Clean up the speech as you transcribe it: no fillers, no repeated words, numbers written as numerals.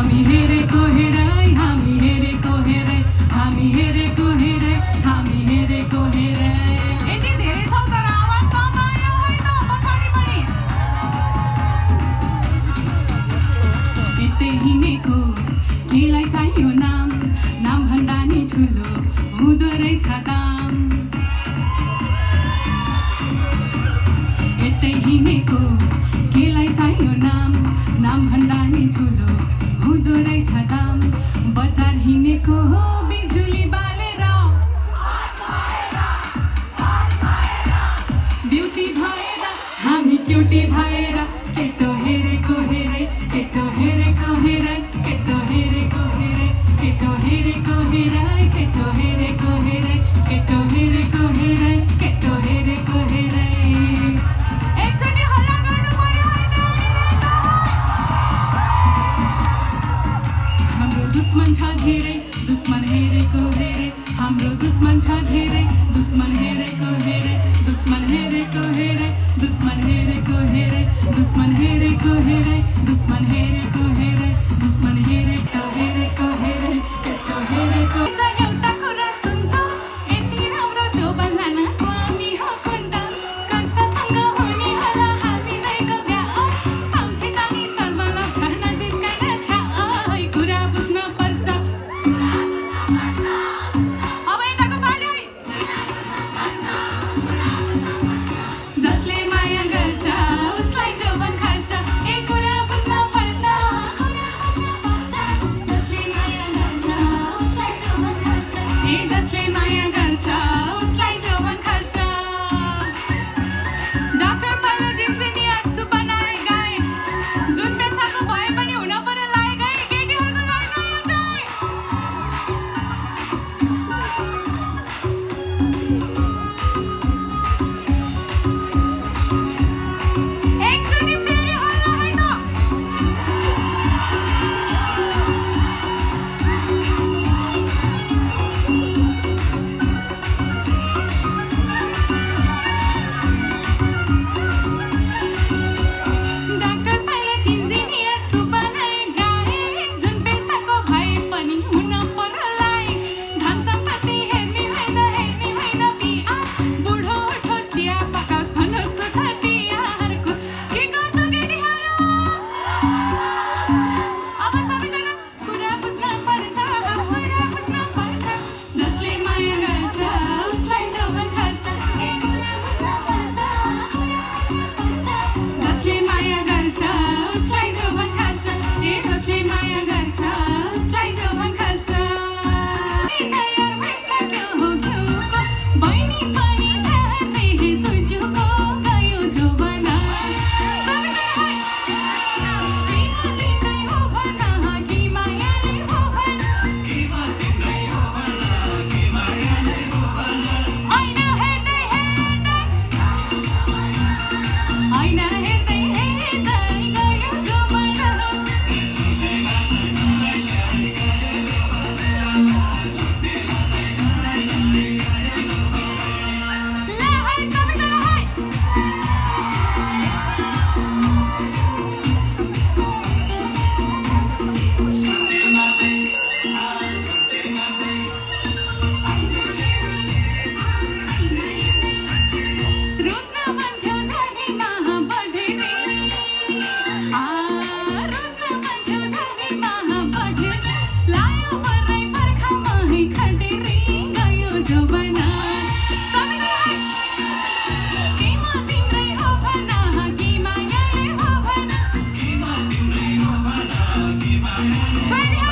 हामी हेरेको हेराइ हामी हेरेको हेराइ हामी हेरेको हेराइ हामी हेरेको हेराइ यति धेरै छौ तर आवाज कम आयो होइन पछाडि पनि यतै हिँडेको केलाई चाहियो नाम नाम भन्दा नि ठुलो हुँदो रहेछ दाम यतै हिँडेको केलाई चाहियो नाम नाम भन्दा नि ठुलो हुँदो रहेछ दाम बजार हिँडेको हो बिजुली बालेर ब्युटी भएर हामी क्युटी भएर केटो हेरेको हेरे केटो हेरेको हेरे केटो हेरेको हेरे केटो हेरेको हेरे केटो हेरेको हेरे केटो हेरेको हेरे केटो हेरेको हेरे एकचोटि हल्ला गर्नु पर्यो होइन हाम्रो दुश्मन छ धेरै दुश्मन हेरेको हेरे हाम्रो दुश्मन छ धेरै दुश्मन हेरेको हेरे दुश्मन हेरेको हेरे दुश्मन हेरेको हेरे दुश्मन हेरेको हेरे दुश्मन हेरेको हेरे दुश्मन हेरेको हेरेको हेरे केटो हेरेको एउटा कुरा सुन त यति राम्रो जो बनानाको हामी हो कुण्डा कन्तासँग हुने होला हामी दैको बिहा सम्झिँदा नि शर्माला झन् जिस्काना छ कुरा बुझ्न पर्छ अब यताको पालो है जसले माया गर्छ उसलाई जौवन खर्च ए कुरा बुझ्न पर्छ जसले माया गर्छ उसलाई जौवन खर्च ए जसले माया गर्छ उसलाई जौवन खर्च डाक्टर पाइलट इन्जिनियर सुपरनायक गाए जुन पेसाको भए पनि हुन पर्यो लायक है केटीहरूको लागि यो चाहिँ एकचोटि फेरि हल्ला है त डाक्टर पाइलट इन्जिनियर सुपरनायक गाए जुन पेसाको भए पनि हुन पर्यो लायक धन सम्पत्ति हेर्ने होइन बिहा बुढो उठो चिया पकाओस् भन्नुहोस् सुधा तिहारको के कसो केटीहरू अब सबैजना कुरा बुझ्न पर्छ जसले माया गर्छ उसलाई जौवन खर्च ए कुरा बुझ्न पर्छ जसले माया गर्छ उसलाई जौवन खर्च ए जसले माया गर्छ उसलाई जौवन खर्च तयार भइसक्यो हो घिउको बहिनी पनि झर्दै तुझको गयो जौवना सबैजना है तिम्रै हो भन कि मायाले हो भन ऐना हेर्दै हेर्दै ऐना हेर्दै हेर्दै गयो जौवना ल है सबैजना है रोज्न भन्थ्यो झरीमा बढेरी रोज्न भन्थ्यो झरीमा बढेरी लायो बर्रै बर्खामा है खडेरी गयो जौवना सबैजना है के म तिम्रै हो भन कि मायाले हो भन फेरि